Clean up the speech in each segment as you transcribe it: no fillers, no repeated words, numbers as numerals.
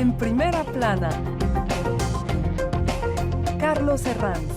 En primera plana, Carlos Herranz.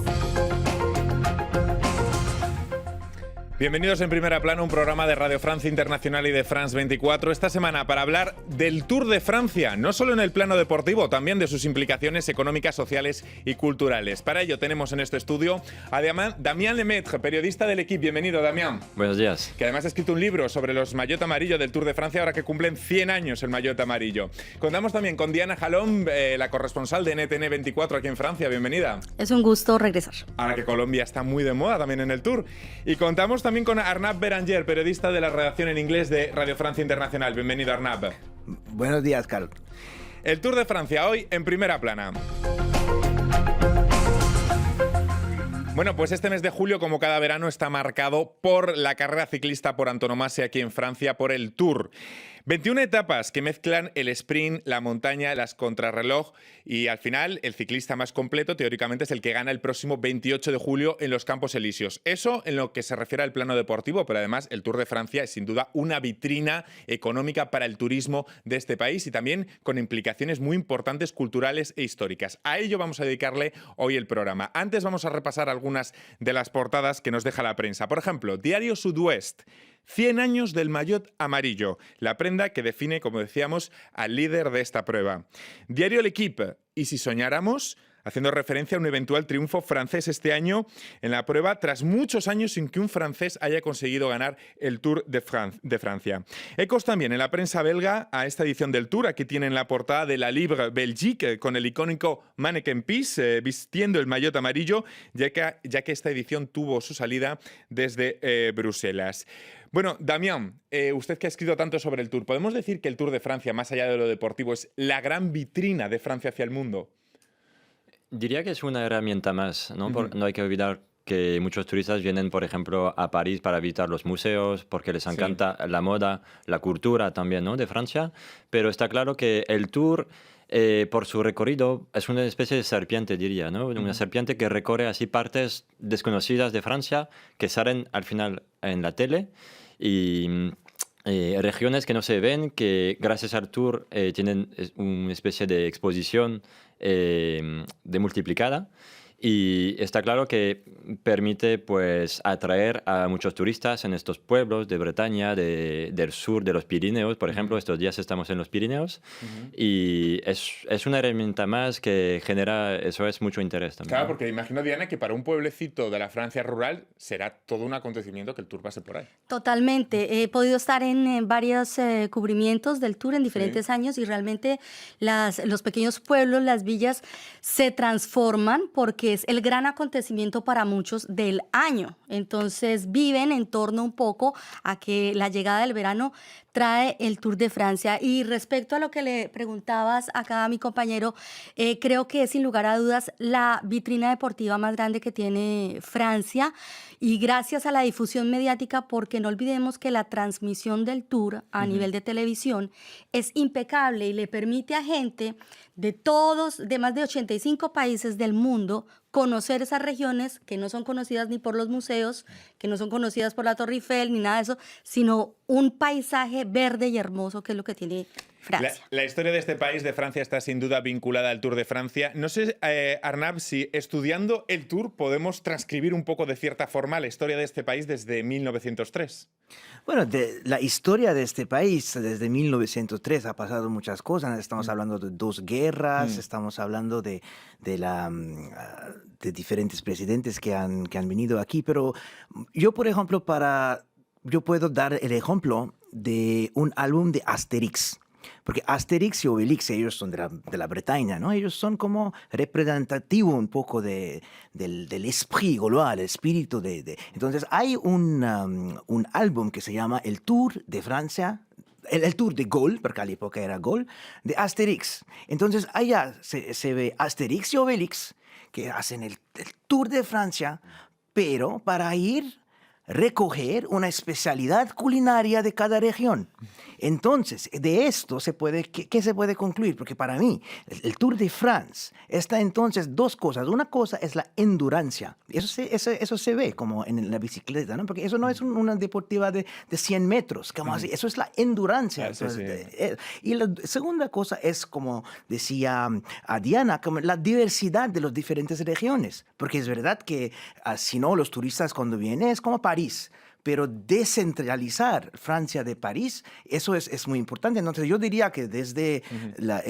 Bienvenidos en Primera Plana, un programa de Radio Francia Internacional y de France 24. Esta semana para hablar del Tour de Francia, no solo en el plano deportivo, también de sus implicaciones económicas, sociales y culturales. Para ello tenemos en este estudio a Damien Lemaitre, periodista del Equipe. Bienvenido, Damien. Buenos días. Que además ha escrito un libro sobre los maillot amarillo del Tour de Francia, ahora que cumplen 100 años el maillot amarillo. Contamos también con Diana Jalón, la corresponsal de NTN 24 aquí en Francia. Bienvenida. Es un gusto regresar. Ahora que Colombia está muy de moda también en el Tour. Y contamos también con Arnab Beranger, periodista de la redacción en inglés de Radio Francia Internacional. Bienvenido, Arnab. Buenos días, Carlos. El Tour de Francia hoy en Primera Plana. Bueno, pues este mes de julio, como cada verano, está marcado por la carrera ciclista por antonomasia aquí en Francia, por el Tour. 21 etapas que mezclan el sprint, la montaña, las contrarreloj y al final el ciclista más completo teóricamente es el que gana el próximo 28 de julio en los Campos Elíseos. Eso en lo que se refiere al plano deportivo, pero además el Tour de Francia es sin duda una vitrina económica para el turismo de este país y también con implicaciones muy importantes culturales e históricas. A ello vamos a dedicarle hoy el programa. Antes vamos a repasar algunas de las portadas que nos deja la prensa. Por ejemplo, Diario Sud-Ouest. 100 años del maillot amarillo, la prenda que define, como decíamos, al líder de esta prueba. Diario L'Equipe. ¿Y si soñáramos? Haciendo referencia a un eventual triunfo francés este año en la prueba, tras muchos años sin que un francés haya conseguido ganar el Tour de Francia. Ecos también en la prensa belga a esta edición del Tour. Aquí tienen la portada de la Libre Belgique con el icónico Manneken Pis vistiendo el maillot amarillo, ya que esta edición tuvo su salida desde Bruselas. Bueno, Damien, usted que ha escrito tanto sobre el Tour, ¿podemos decir que el Tour de Francia, más allá de lo deportivo, es la gran vitrina de Francia hacia el mundo? Diría que es una herramienta más, ¿no? Uh-huh. No hay que olvidar que muchos turistas vienen, por ejemplo, a París para visitar los museos, porque les encanta la moda, la cultura también, ¿no? De Francia. Pero está claro que el Tour, por su recorrido, es una especie de serpiente, diría, ¿no? Una serpiente que recorre así partes desconocidas de Francia, que salen al final en la tele y regiones que no se ven, que gracias al Tour tienen una especie de exposición multiplicada. Y está claro que permite pues, atraer a muchos turistas en estos pueblos de Bretaña, del sur de los Pirineos. Por ejemplo, estos días estamos en los Pirineos. Y es una herramienta más que genera, eso es mucho interés también. Claro, porque imagino, Diana, que para un pueblecito de la Francia rural será todo un acontecimiento que el Tour pase por ahí. Totalmente. He podido estar en varios cubrimientos del Tour en diferentes años y realmente los pequeños pueblos, las villas, se transforman porque es el gran acontecimiento para muchos del año. Entonces viven en torno un poco a que la llegada del verano trae el Tour de Francia. Y respecto a lo que le preguntabas acá a mi compañero, creo que es sin lugar a dudas la vitrina deportiva más grande que tiene Francia y gracias a la difusión mediática, porque no olvidemos que la transmisión del Tour a nivel de televisión es impecable y le permite a gente de más de 85 países del mundo conocer esas regiones que no son conocidas ni por los museos, que no son conocidas por la Torre Eiffel ni nada de eso, sino un paisaje verde y hermoso que es lo que tiene Francia. La historia de este país, de Francia, está sin duda vinculada al Tour de Francia. No sé, Arnab, si estudiando el Tour podemos transcribir un poco de cierta forma la historia de este país desde 1903. Bueno, la historia de este país desde 1903 ha pasado muchas cosas. Estamos hablando de 2 guerras, estamos hablando de diferentes presidentes que han venido aquí. Pero yo, por ejemplo, yo puedo dar el ejemplo de un álbum de Asterix. Porque Asterix y Obelix, ellos son de la Bretaña, ¿no? Ellos son como representativo un poco del esprit global, el espíritu de... Entonces hay un álbum que se llama El Tour de Francia, el Tour de Gaulle, porque a la época era Gaulle, de Asterix. Entonces allá se ve Asterix y Obelix que hacen el Tour de Francia, pero para ir recoger una especialidad culinaria de cada región. Entonces, de esto ¿qué se puede concluir? Porque para mí, el Tour de France está entonces dos cosas. Una cosa es la endurancia. Eso se ve como en la bicicleta, ¿no? Porque eso no es una deportiva de 100 metros. Como así. Eso es la endurancia. Entonces, y la segunda cosa es, como decía Diana, como la diversidad de las diferentes regiones. Porque es verdad que si no, los turistas cuando vienen es como París. Pero descentralizar Francia de París, eso es muy importante. Entonces yo diría que desde la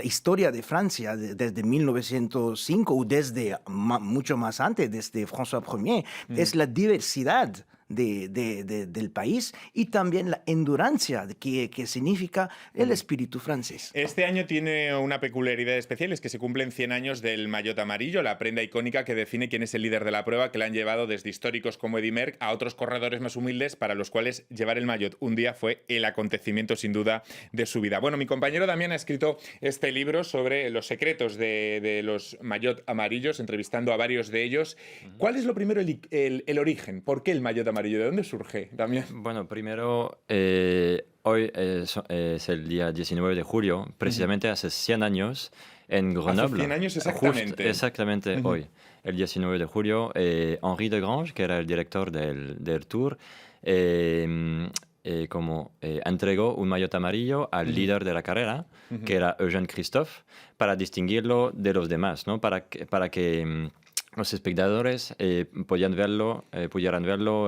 historia de Francia, desde 1905 o desde mucho más antes, desde François Ier, es la diversidad del país y también la endurancia que significa el espíritu francés. Este año tiene una peculiaridad especial, es que se cumplen 100 años del maillot amarillo, la prenda icónica que define quién es el líder de la prueba, que la han llevado desde históricos como Eddy Merckx a otros corredores más humildes para los cuales llevar el maillot un día fue el acontecimiento sin duda de su vida. Bueno, mi compañero Damián ha escrito este libro sobre los secretos de los maillot amarillos, entrevistando a varios de ellos. ¿Cuál es lo primero, el origen? ¿Por qué el maillot amarillo? ¿De dónde surge, Damián? Bueno, primero, hoy es el día 19 de julio, precisamente hace 100 años, en Grenoble. Hace 100 años exactamente. Exactamente hoy, el 19 de julio, Henri de Grange, que era el director del Tour, entregó un maillot amarillo al líder de la carrera, que era Eugène Christophe, para distinguirlo de los demás, ¿no? Para que los espectadores pudieran verlo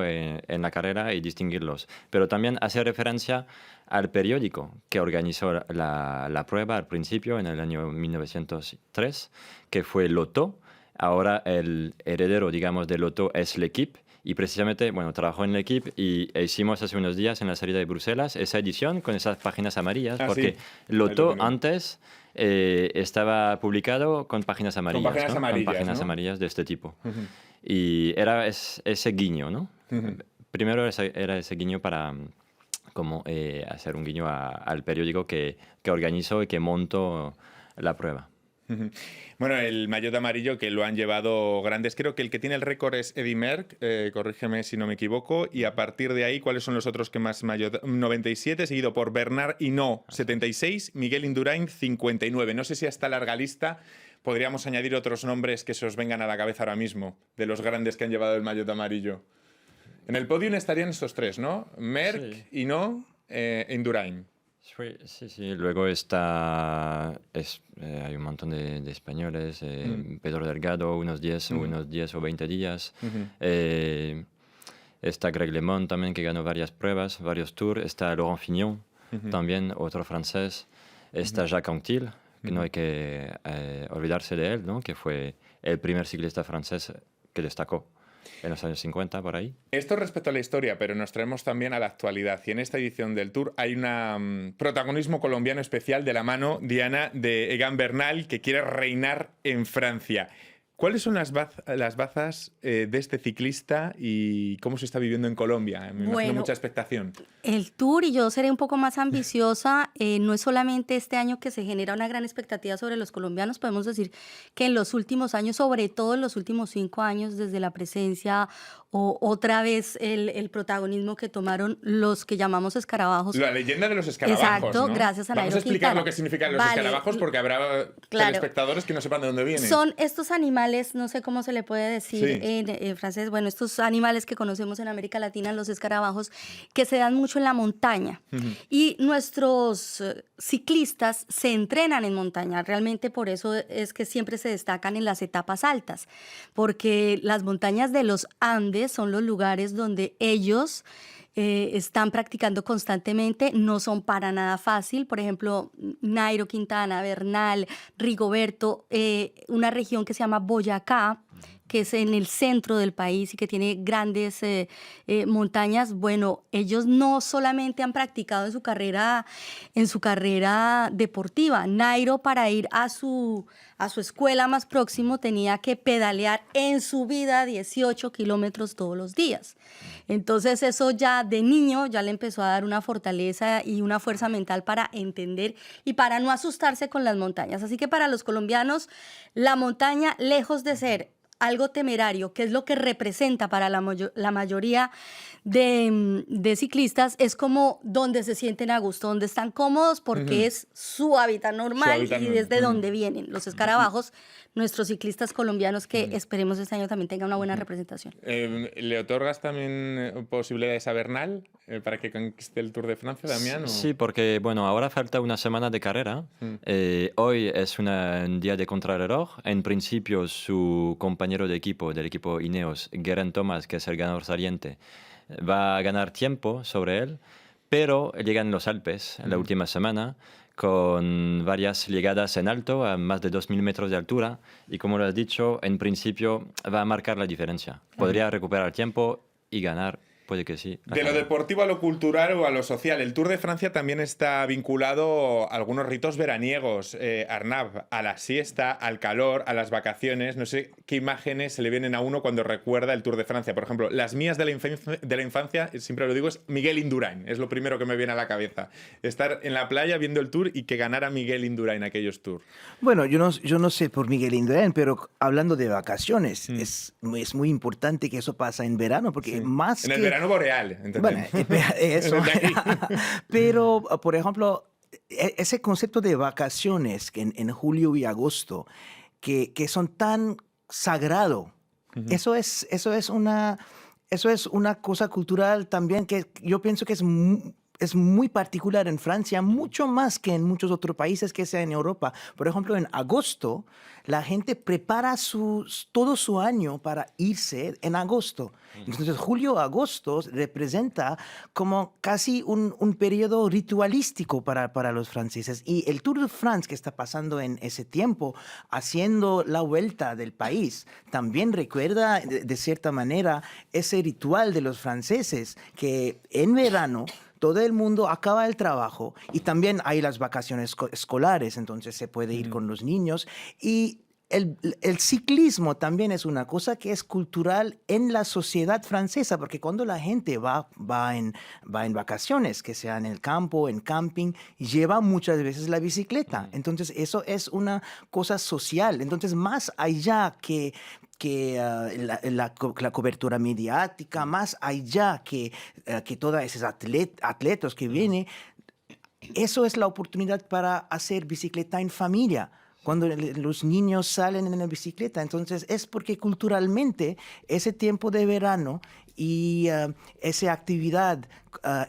en la carrera y distinguirlos. Pero también hace referencia al periódico que organizó la prueba al principio, en el año 1903, que fue Lotto. Ahora el heredero, digamos, de Lotto es L'Équipe. Y precisamente, bueno, trabajó en L'Équipe y hicimos hace unos días en la salida de Bruselas esa edición con esas páginas amarillas, porque sí. Lotto antes estaba publicado con páginas amarillas. Con páginas amarillas, con páginas ¿no? amarillas de este tipo. Y era ese guiño, ¿no? Primero era ese guiño para hacer un guiño al periódico que organizó y que montó la prueba. Bueno, el maillot amarillo que lo han llevado grandes. Creo que el que tiene el récord es Eddy Merckx, corrígeme si no me equivoco. Y a partir de ahí, ¿cuáles son los otros que más maillot? 97, seguido por Bernard Hinault, 76, Miguel Indurain, 59. No sé si a esta larga lista podríamos añadir otros nombres que se os vengan a la cabeza ahora mismo, de los grandes que han llevado el maillot amarillo. En el podium estarían estos tres, ¿no? Merckx, sí. Hinault, Indurain. Sí. Luego hay un montón de españoles. Pedro Delgado, unos 10 o 20 días. Está Greg LeMond también, que ganó varias pruebas, varios tours. Está Laurent Fignon, también otro francés. Está Jacques Anquetil, que no hay que olvidarse de él, ¿no? Que fue el primer ciclista francés que destacó en los años 50, por ahí. Esto respecto a la historia, pero nos traemos también a la actualidad. Y en esta edición del Tour hay un protagonismo colombiano especial de la mano, Diana, de Egan Bernal, que quiere reinar en Francia. ¿Cuáles son las bazas de este ciclista y cómo se está viviendo en Colombia? Me imagino mucha expectación. El Tour, y yo seré un poco más ambiciosa, no es solamente este año que se genera una gran expectativa sobre los colombianos, podemos decir que en los últimos años, sobre todo en los últimos 5 años, desde la presencia o otra vez el protagonismo que tomaron los que llamamos escarabajos. La leyenda de los escarabajos. Exacto, ¿no? gracias a Nairo Vamos a explicar Quintana. lo que significan los escarabajos, porque habrá telespectadores que no sepan de dónde vienen. Son estos animales, no sé cómo se le puede decir en francés, bueno, estos animales que conocemos en América Latina, los escarabajos, que se dan mucho en la montaña. Y nuestros ciclistas se entrenan en montaña, realmente por eso es que siempre se destacan en las etapas altas, porque las montañas de los Andes son los lugares donde ellos están practicando constantemente, no son para nada fácil. Por ejemplo, Nairo Quintana, Bernal, Rigoberto, una región que se llama Boyacá, que es en el centro del país y que tiene grandes montañas. Bueno, ellos no solamente han practicado en su carrera deportiva. Nairo, para ir a su escuela más próximo, tenía que pedalear en su vida 18 kilómetros todos los días. Entonces eso ya de niño ya le empezó a dar una fortaleza y una fuerza mental para entender y para no asustarse con las montañas. Así que para los colombianos, la montaña, lejos de ser algo temerario, que es lo que representa para la mayoría de ciclistas, es como donde se sienten a gusto, donde están cómodos porque es su hábitat normal y desde donde vienen los escarabajos, nuestros ciclistas colombianos que esperemos este año también tengan una buena representación. ¿Le otorgas también posibilidades a Bernal para que conquiste el Tour de Francia, Damián? Sí, porque bueno, ahora falta una semana de carrera. Hoy es un día de contrarreloj. En principio, su compañero de equipo, del equipo Ineos, Geraint Thomas, que es el ganador saliente, va a ganar tiempo sobre él, pero llegan los Alpes en la última semana, con varias llegadas en alto, a más de 2.000 metros de altura, y como lo has dicho, en principio va a marcar la diferencia. Podría recuperar tiempo y ganar, puede que sí. De lo deportivo a lo cultural o a lo social, el Tour de Francia también está vinculado a algunos ritos veraniegos, Arnab, a la siesta, al calor, a las vacaciones. No sé qué imágenes se le vienen a uno cuando recuerda el Tour de Francia. Por ejemplo, las mías de la infancia, siempre lo digo, es Miguel Indurain, es lo primero que me viene a la cabeza. Estar en la playa viendo el Tour y que ganara Miguel Indurain aquellos Tours. Bueno, yo no sé por Miguel Indurain, pero hablando de vacaciones, es muy importante que eso pasa en verano, porque más en que... el verano boreal, ¿entendés? Bueno, eso. Pero, por ejemplo, ese concepto de vacaciones en julio y agosto, que son tan sagrado, eso es una cosa cultural también que yo pienso que es muy particular en Francia, mucho más que en muchos otros países que sea en Europa. Por ejemplo, en agosto, la gente prepara todo su año para irse en agosto. Entonces, julio-agosto representa como casi un periodo ritualístico para los franceses. Y el Tour de France que está pasando en ese tiempo, haciendo la vuelta del país, también recuerda de cierta manera ese ritual de los franceses que en verano todo el mundo acaba el trabajo y también hay las vacaciones escolares, entonces se puede ir con los niños. Y el ciclismo también es una cosa que es cultural en la sociedad francesa, porque cuando la gente va en vacaciones, que sea en el campo, en camping, lleva muchas veces la bicicleta. Entonces eso es una cosa social. Entonces más allá que la cobertura mediática, más allá que todos esos atletas que vienen, eso es la oportunidad para hacer bicicleta en familia, cuando los niños salen en la bicicleta. Entonces es porque culturalmente ese tiempo de verano y esa actividad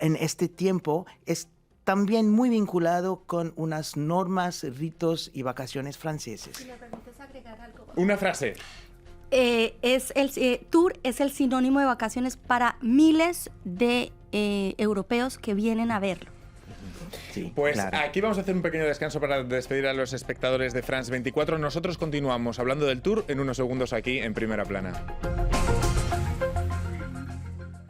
en este tiempo es también muy vinculado con unas normas, ritos y vacaciones franceses. Si me permites agregar algo. Una frase. Tour es el sinónimo de vacaciones para miles de europeos que vienen a verlo. Sí, Pues claro. aquí vamos a hacer un pequeño descanso para despedir a los espectadores de France 24. Nosotros continuamos hablando del Tour en unos segundos aquí en Primera Plana.